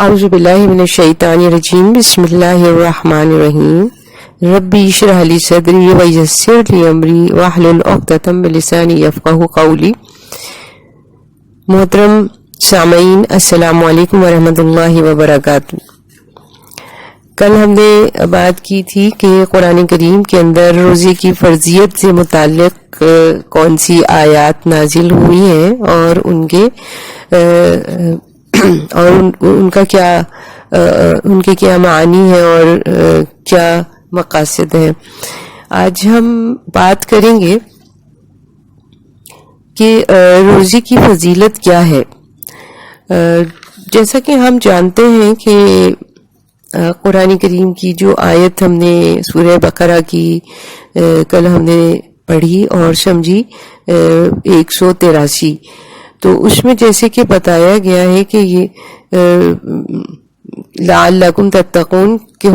اعوذ باللہ من الشیطان الرجیم بسم اللہ الرحمن الرحیم ربی اشرح لی صدری ویسر لی امری واحلل عقدۃ من لسانی یفقہوا قولی۔ محترم سامعین، السلام علیکم ورحمۃ اللہ وبرکاتہ۔ کل ہم نے بات کی تھی کہ قرآن کریم کے اندر روزے کی فرضیت سے متعلق کون سی آیات نازل ہوئی ہیں اور ان کا کیا ان کے کیا معنی ہیں اور کیا مقاصد ہیں۔ آج ہم بات کریں گے کہ روزے کی فضیلت کیا ہے۔ جیسا کہ ہم جانتے ہیں کہ قرآن کریم کی جو آیت ہم نے سورہ بقرہ کی کل ہم نے پڑھی اور سمجھی 183، تو اس میں جیسے کہ بتایا گیا ہے کہ یہ لعلکم تتقون کہ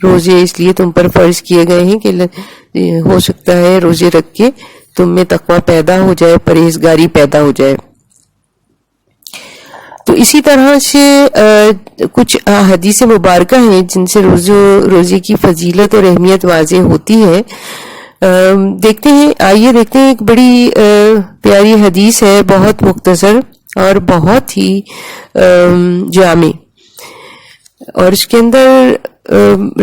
روزے اس لیے تم پر فرض کیے گئے ہیں کہ ہو سکتا ہے روزے رکھ کے تم میں تقوی پیدا ہو جائے، پرہیزگاری پیدا ہو جائے۔ تو اسی طرح سے کچھ حدیث مبارکہ ہیں جن سے روزے کی فضیلت اور اہمیت واضح ہوتی ہے۔ دیکھتے ہیں ایک بڑی پیاری حدیث ہے، بہت مختصر اور بہت ہی جامع، اور اس کے اندر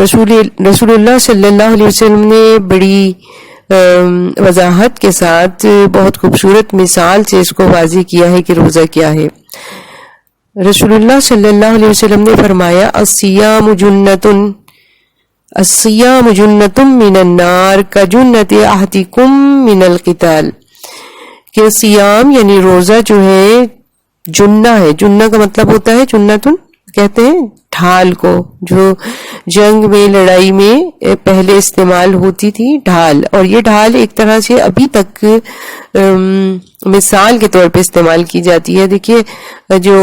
رسول اللہ صلی اللہ علیہ وسلم نے بڑی وضاحت کے ساتھ بہت خوبصورت مثال سے اس کو واضح کیا ہے کہ روزہ کیا ہے۔ رسول اللہ صلی اللہ علیہ وسلم نے فرمایا الصیام جنۃ من النار کجنۃ احدکم من القتال، کہ سیام یعنی روزہ جو ہے جنہ ہے۔ جنہ کا مطلب ہوتا ہے جنتن کہتے ہیں ڈھال کو، جو جنگ میں لڑائی میں پہلے استعمال ہوتی تھی ڈھال، اور یہ ڈھال ایک طرح سے ابھی تک مثال کے طور پہ استعمال کی جاتی ہے۔ دیکھیے جو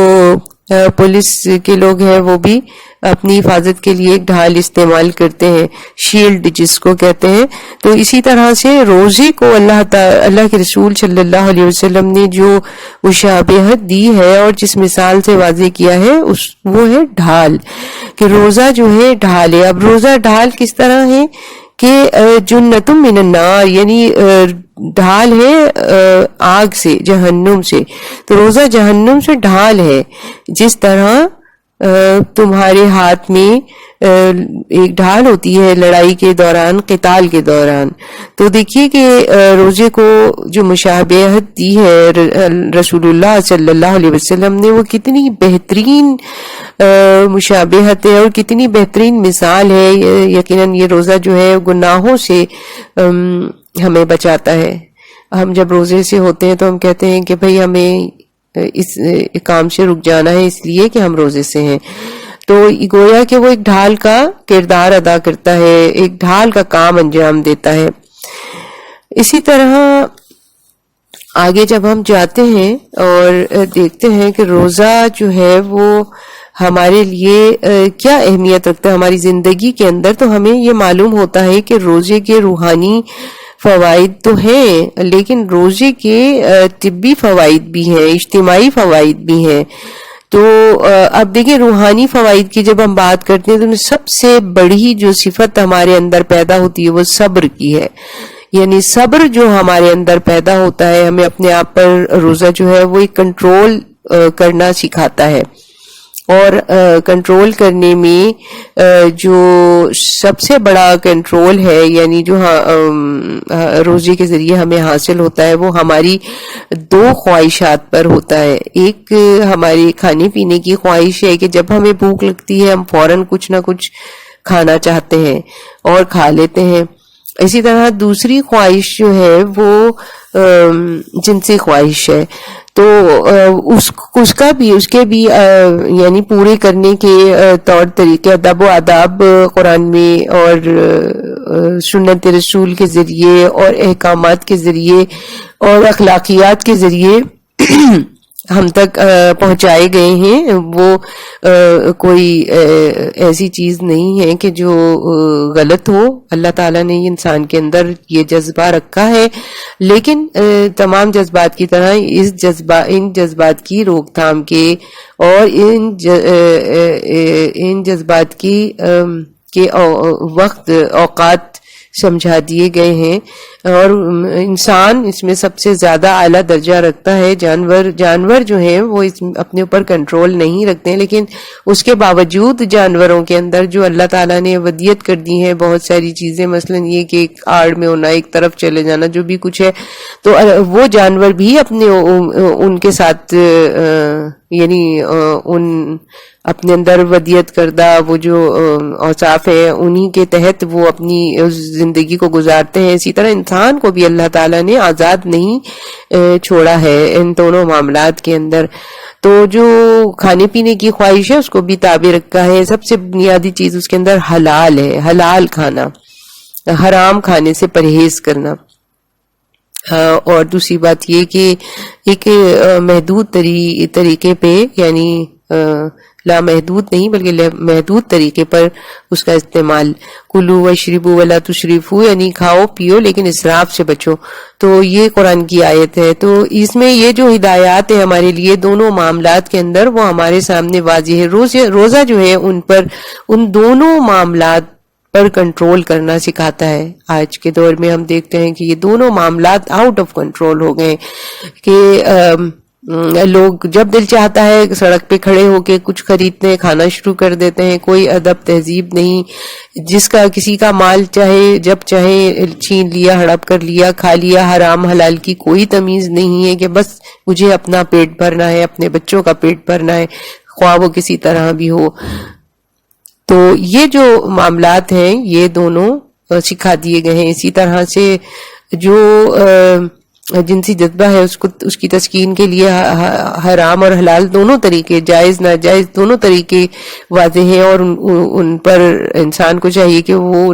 پولیس کے لوگ ہیں وہ بھی اپنی حفاظت کے لیے ایک ڈھال استعمال کرتے ہیں، شیلڈ جس کو کہتے ہیں۔ تو اسی طرح سے روزے کو اللہ کے رسول صلی اللہ علیہ وسلم نے جو مشابہت دی ہے اور جس مثال سے واضح کیا ہے وہ ہے ڈھال، کہ روزہ جو ہے ڈھال ہے۔ اب روزہ ڈھال کس طرح ہے کہ جنۃ من النار، یعنی ڈھال ہے آگ سے، جہنم سے۔ تو روزہ جہنم سے ڈھال ہے، جس طرح تمہارے ہاتھ میں ایک ڈھال ہوتی ہے لڑائی کے دوران، قتال کے دوران۔ تو دیکھیے کہ روزے کو جو مشابہت دی ہے رسول اللہ صلی اللہ علیہ وسلم نے، وہ کتنی بہترین مشابہت ہے اور کتنی بہترین مثال ہے۔ یقیناً یہ روزہ جو ہے گناہوں سے ہمیں بچاتا ہے۔ ہم جب روزے سے ہوتے ہیں تو ہم کہتے ہیں کہ بھئی ہمیں اس کام سے رک جانا ہے اس لیے کہ ہم روزے سے ہیں، تو گویا کہ وہ ایک ڈھال کا کردار ادا کرتا ہے، ایک ڈھال کا کام انجام دیتا ہے۔ اسی طرح آگے جب ہم جاتے ہیں اور دیکھتے ہیں کہ روزہ جو ہے وہ ہمارے لیے کیا اہمیت رکھتا ہے ہماری زندگی کے اندر، تو ہمیں یہ معلوم ہوتا ہے کہ روزے کے روحانی فوائد تو ہیں، لیکن روزے کے طبی فوائد بھی ہیں، اجتماعی فوائد بھی ہیں۔ تو اب دیکھیں روحانی فوائد کی جب ہم بات کرتے ہیں تو سب سے بڑی جو صفت ہمارے اندر پیدا ہوتی ہے وہ صبر کی ہے، یعنی صبر جو ہمارے اندر پیدا ہوتا ہے، ہمیں اپنے آپ پر روزہ جو ہے وہ ایک کنٹرول کرنا سکھاتا ہے، اور کنٹرول کرنے میں جو سب سے بڑا کنٹرول ہے، یعنی جو روزے کے ذریعے ہمیں حاصل ہوتا ہے، وہ ہماری دو خواہشات پر ہوتا ہے۔ ایک ہماری کھانے پینے کی خواہش ہے کہ جب ہمیں بھوک لگتی ہے ہم فوراً کچھ نہ کچھ کھانا چاہتے ہیں اور کھا لیتے ہیں۔ اسی طرح دوسری خواہش جو ہے وہ جنسی خواہش ہے، تو اس کے بھی یعنی پورے کرنے کے طور طریقے، ادب و آداب قرآن میں اور سنت رسول کے ذریعے اور احکامات کے ذریعے اور اخلاقیات کے ذریعے ہم تک پہنچائے گئے ہیں وہ کوئی ایسی چیز نہیں ہے کہ جو غلط ہو. اللہ تعالیٰ نے انسان کے اندر یہ جذبہ رکھا ہے، لیکن تمام جذبات کی طرح ان جذبات کی روک تھام کے اور ان جذبات کی کے وقت اوقات سمجھا دیے گئے ہیں، اور انسان اس میں سب سے زیادہ اعلیٰ درجہ رکھتا ہے. جانور جو ہیں وہ اپنے اوپر کنٹرول نہیں رکھتے ہیں، لیکن اس کے باوجود جانوروں کے اندر جو اللہ تعالیٰ نے ودیت کر دی ہے بہت ساری چیزیں، مثلا یہ کہ ایک آڑ میں ہونا، ایک طرف چلے جانا، جو بھی کچھ ہے، تو وہ جانور بھی ان کے ساتھ یعنی ان اپنے اندر ودیت کردہ وہ جو اوصاف ہیں انہی کے تحت وہ اپنی زندگی کو گزارتے ہیں. اسی طرح انسان کو بھی اللہ تعالیٰ نے آزاد نہیں چھوڑا ہے ان دونوں معاملات کے اندر. تو جو کھانے پینے کی خواہش ہے اس کو بھی تابع رکھا ہے. سب سے بنیادی چیز اس کے اندر حلال ہے، حلال کھانا، حرام کھانے سے پرہیز کرنا. اور دوسری بات یہ کہ ایک محدود طریقے پہ، یعنی لامحدود نہیں بلکہ محدود طریقے پر اس کا استعمال. کلو واشربوا ولا تسرفوا، یعنی کھاؤ پیو لیکن اسراف سے بچو. تو یہ قرآن کی آیت ہے. تو اس میں یہ جو ہدایات ہے ہمارے لیے دونوں معاملات کے اندر وہ ہمارے سامنے واضح ہے. روزہ جو ہے ان دونوں معاملات پر کنٹرول کرنا سکھاتا ہے. آج کے دور میں ہم دیکھتے ہیں کہ یہ دونوں معاملات آؤٹ آف کنٹرول ہو گئے کہ لوگ جب دل چاہتا ہے سڑک پہ کھڑے ہو کے کچھ خریدتے ہیں، کھانا شروع کر دیتے ہیں. کوئی ادب تہذیب نہیں. جس کا کسی کا مال چاہے جب چاہے چھین لیا، ہڑپ کر لیا، کھا لیا. حرام حلال کی کوئی تمیز نہیں ہے کہ بس مجھے اپنا پیٹ بھرنا ہے، اپنے بچوں کا پیٹ بھرنا ہے، خواہ وہ کسی طرح بھی ہو. تو یہ جو معاملات ہیں یہ دونوں سکھا دیے گئے ہیں. اسی طرح سے جو جنسی جذبہ ہے اس کی تسکین کے لیے حرام اور حلال دونوں طریقے، جائز ناجائز دونوں طریقے واضح ہیں، اور ان پر انسان کو چاہیے کہ وہ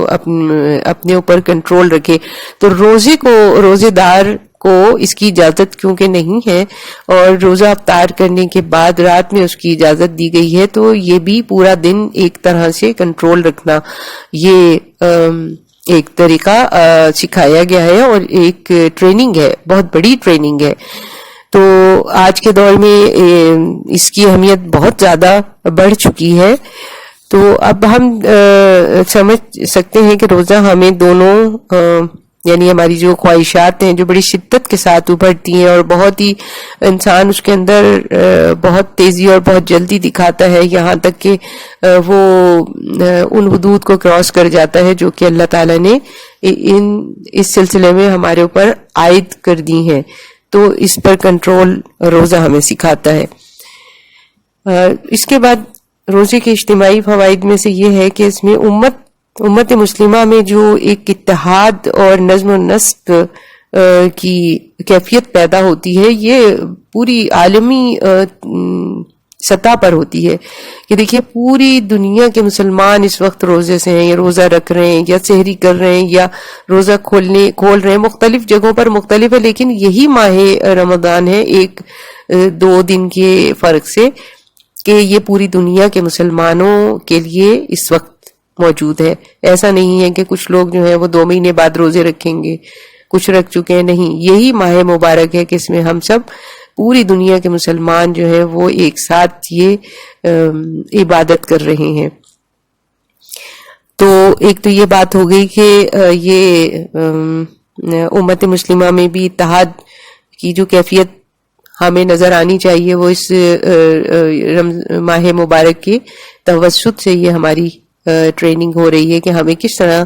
اپنے اوپر کنٹرول رکھے. تو روزے دار کو اس کی اجازت کیونکہ نہیں ہے، اور روزہ افطار کرنے کے بعد رات میں اس کی اجازت دی گئی ہے، تو یہ بھی پورا دن ایک طرح سے کنٹرول رکھنا یہ ایک طریقہ سکھایا گیا ہے، اور ایک ٹریننگ ہے، بہت بڑی ٹریننگ ہے. تو آج کے دور میں اس کی اہمیت بہت زیادہ بڑھ چکی ہے. تو اب ہم سمجھ سکتے ہیں کہ روزہ ہمیں دونوں یعنی ہماری جو خواہشات ہیں جو بڑی شدت کے ساتھ ابھرتی ہیں، اور بہت ہی انسان اس کے اندر بہت تیزی اور بہت جلدی دکھاتا ہے، یہاں تک کہ وہ ان حدود کو کراس کر جاتا ہے جو کہ اللہ تعالیٰ نے اس سلسلے میں ہمارے اوپر عائد کر دی ہیں. تو اس پر کنٹرول روزہ ہمیں سکھاتا ہے. اس کے بعد روزے کے اجتماعی فوائد میں سے یہ ہے کہ اس میں امت مسلمہ میں جو ایک اتحاد اور نظم و نسق کی کیفیت پیدا ہوتی ہے یہ پوری عالمی سطح پر ہوتی ہے. کہ دیکھیے پوری دنیا کے مسلمان اس وقت روزے سے ہیں، یا روزہ رکھ رہے ہیں، یا سحری کر رہے ہیں، یا روزہ کھول رہے ہیں. مختلف جگہوں پر مختلف ہے، لیکن یہی ماہ رمضان ہے، ایک دو دن کے فرق سے، کہ یہ پوری دنیا کے مسلمانوں کے لیے اس وقت موجود ہے. ایسا نہیں ہے کہ کچھ لوگ جو ہیں وہ 2 مہینے بعد روزے رکھیں گے، کچھ رکھ چکے ہیں. نہیں، یہی ماہ مبارک ہے کہ اس میں ہم سب پوری دنیا کے مسلمان جو ہیں وہ ایک ساتھ یہ عبادت کر رہے ہیں. تو ایک تو یہ بات ہو گئی کہ یہ امت مسلمہ میں بھی اتحاد کی جو کیفیت ہمیں نظر آنی چاہیے وہ اس ماہ مبارک کے توسط سے یہ ہماری ٹریننگ ہو رہی ہے کہ ہمیں کس طرح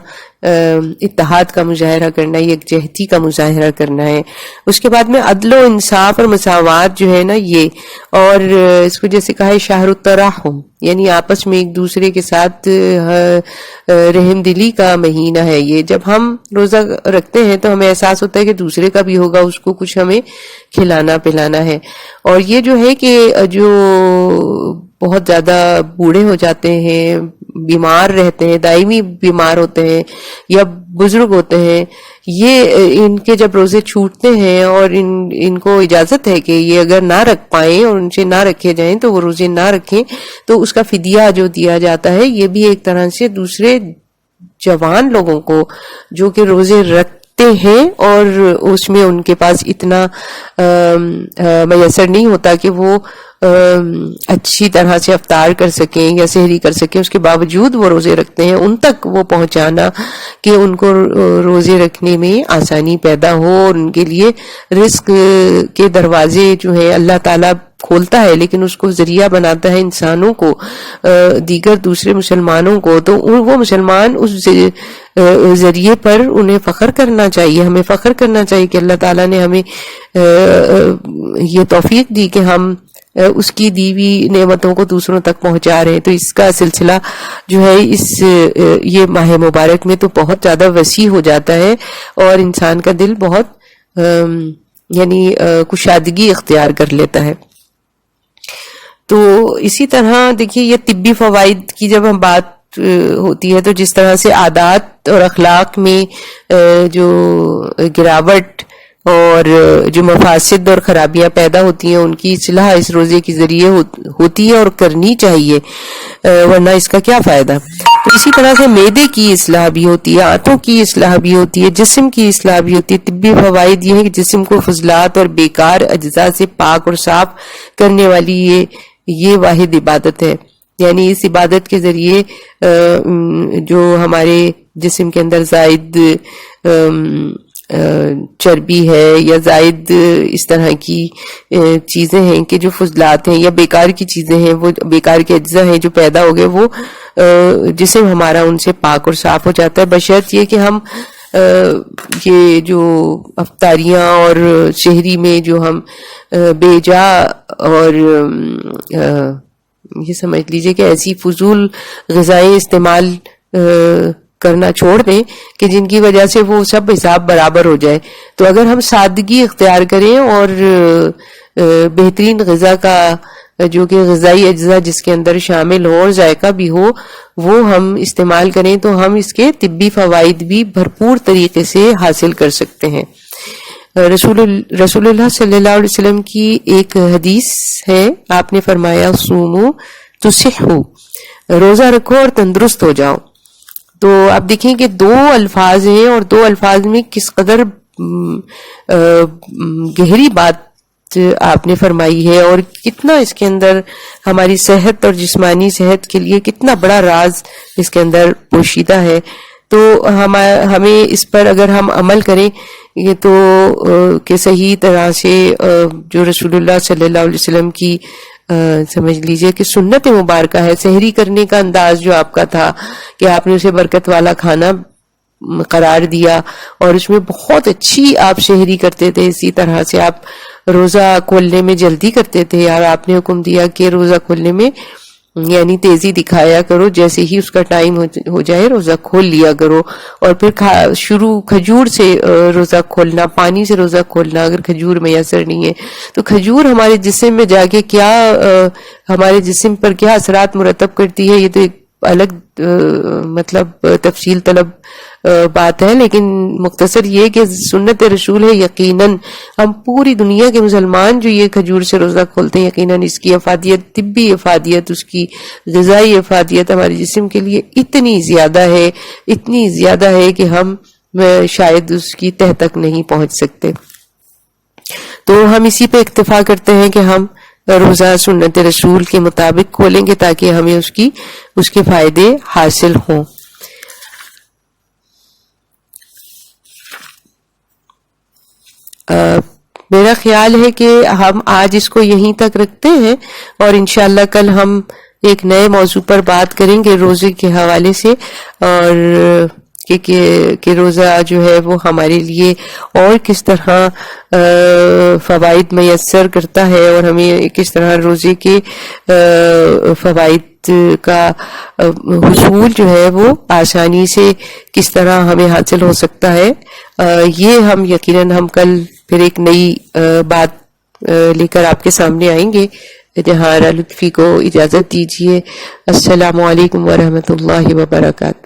اتحاد کا مظاہرہ کرنا ہے، یکجہتی کا مظاہرہ کرنا ہے. اس کے بعد میں عدل و انصاف اور مساوات جو ہے نا یہ، اور اس کو جیسے کہا ہے شہر التراحم، یعنی آپس میں ایک دوسرے کے ساتھ رحم دلی کا مہینہ ہے یہ. جب ہم روزہ رکھتے ہیں تو ہمیں احساس ہوتا ہے کہ دوسرے کا بھی ہوگا، اس کو کچھ ہمیں کھلانا پلانا ہے. اور یہ جو ہے کہ جو بہت زیادہ بوڑھے ہو جاتے ہیں، بیمار رہتے ہیں، دائمی بیمار ہوتے ہیں، یا بزرگ ہوتے ہیں یہ ان کے جب روزے چھوٹتے ہیں اور ان کو اجازت ہے کہ یہ اگر نہ رکھ پائیں اور ان سے نہ رکھے جائیں تو وہ روزے نہ رکھیں، تو اس کا فدیہ جو دیا جاتا ہے یہ بھی ایک طرح سے دوسرے جوان لوگوں کو جو کہ روزے رکھتے ہیں اور اس میں ان کے پاس اتنا میسر نہیں ہوتا کہ وہ اچھی طرح سے افطار کر سکیں یا سحری کر سکیں، اس کے باوجود وہ روزے رکھتے ہیں، ان تک وہ پہنچانا کہ ان کو روزے رکھنے میں آسانی پیدا ہو اور ان کے لیے رزق کے دروازے جو ہیں اللہ تعالیٰ کھولتا ہے لیکن اس کو ذریعہ بناتا ہے انسانوں کو، دیگر دوسرے مسلمانوں کو، تو وہ مسلمان اس ذریعے پر انہیں فخر کرنا چاہیے، ہمیں فخر کرنا چاہیے کہ اللہ تعالیٰ نے ہمیں یہ توفیق دی کہ ہم اس کی دی ہوئی نعمتوں کو دوسروں تک پہنچا رہے ہیں۔ تو اس کا سلسلہ جو ہے یہ ماہ مبارک میں تو بہت زیادہ وسیع ہو جاتا ہے اور انسان کا دل بہت یعنی کشادگی اختیار کر لیتا ہے۔ تو اسی طرح دیکھیے یہ طبی فوائد کی جب ہم بات ہوتی ہے تو جس طرح سے عادات اور اخلاق میں جو گراوٹ اور جو مفاسد اور خرابیاں پیدا ہوتی ہیں ان کی اصلاح اس روزے کے ذریعے ہوتی ہے اور کرنی چاہیے، ورنہ اس کا کیا فائدہ۔ تو اسی طرح سے معدے کی اصلاح بھی ہوتی ہے، آنتوں کی اصلاح بھی ہوتی ہے، جسم کی اصلاح بھی ہوتی ہے۔ طبی فوائد یہ ہے کہ جسم کو فضلات اور بیکار اجزاء سے پاک اور صاف کرنے والی یہ واحد عبادت ہے، یعنی اس عبادت کے ذریعے جو ہمارے جسم کے اندر زائد چربی ہے یا زائد اس طرح کی چیزیں ہیں کہ جو فضلات ہیں یا بیکار کی چیزیں ہیں، وہ بیکار کے اجزاء ہیں جو پیدا ہو گئے، وہ جسم ہمارا ان سے پاک اور صاف ہو جاتا ہے، بشرط یہ کہ ہم یہ جو افطاریاں اور شہری میں جو ہم بے جا اور یہ سمجھ لیجئے کہ ایسی فضول غذائیں استعمال کرنا چھوڑ دیں کہ جن کی وجہ سے وہ سب حساب برابر ہو جائے۔ تو اگر ہم سادگی اختیار کریں اور بہترین غذا کا جو کہ غذائی اجزاء جس کے اندر شامل ہو اور ذائقہ بھی ہو وہ ہم استعمال کریں تو ہم اس کے طبی فوائد بھی بھرپور طریقے سے حاصل کر سکتے ہیں۔ رسول اللہ صلی اللہ علیہ وسلم کی ایک حدیث ہے، آپ نے فرمایا صوموا تصحوا، روزہ رکھو اور تندرست ہو جاؤ۔ تو آپ دیکھیں کہ دو الفاظ ہیں اور دو الفاظ میں کس قدر گہری بات آپ نے فرمائی ہے اور کتنا اس کے اندر ہماری صحت اور جسمانی صحت کے لیے کتنا بڑا راز اس کے اندر پوشیدہ ہے۔ تو ہمیں اس پر اگر ہم عمل کریں یہ تو کہ صحیح طرح سے جو رسول اللہ صلی اللہ علیہ وسلم کی سمجھ لیجئے کہ سنت مبارکہ ہے، سحری کرنے کا انداز جو آپ کا تھا کہ آپ نے اسے برکت والا کھانا قرار دیا اور اس میں بہت اچھی آپ سحری کرتے تھے، اسی طرح سے آپ روزہ کھولنے میں جلدی کرتے تھے اور آپ نے حکم دیا کہ روزہ کھولنے میں یعنی تیزی دکھایا کرو، جیسے ہی اس کا ٹائم ہو جائے روزہ کھول لیا کرو، اور پھر شروع کھجور سے روزہ کھولنا، پانی سے روزہ کھولنا اگر کھجور میسر نہیں ہے تو کھجور ہمارے جسم میں جا کے کیا ہمارے جسم پر کیا اثرات مرتب کرتی ہے یہ تو ایک الگ مطلب تفصیل طلب بات ہے، لیکن مختصر یہ کہ سنت رسول ہے۔ یقیناً ہم پوری دنیا کے مسلمان جو یہ کھجور سے روزہ کھولتے ہیں یقیناً اس کی افادیت، طبی افادیت، اس کی غذائی افادیت ہمارے جسم کے لیے اتنی زیادہ ہے کہ ہم شاید اس کی تہ تک نہیں پہنچ سکتے۔ تو ہم اسی پہ اکتفا کرتے ہیں کہ ہم روزہ سنت رسول کے مطابق کھولیں گے تاکہ ہمیں اس کے فائدے حاصل ہوں۔ میرا خیال ہے کہ ہم آج اس کو یہیں تک رکھتے ہیں اور انشاءاللہ کل ہم ایک نئے موضوع پر بات کریں گے روزے کے حوالے سے، اور کہ روزہ جو ہے وہ ہمارے لیے اور کس طرح فوائد میسر کرتا ہے اور ہمیں کس طرح روزے کے فوائد کا حصول جو ہے وہ آسانی سے کس طرح ہمیں حاصل ہو سکتا ہے۔ یہ ہم یقیناً ہم کل پھر ایک نئی بات لے کر آپ کے سامنے آئیں گے۔ جہاں لطفی کو اجازت دیجیے۔ السلام علیکم ورحمۃ اللہ وبرکاتہ۔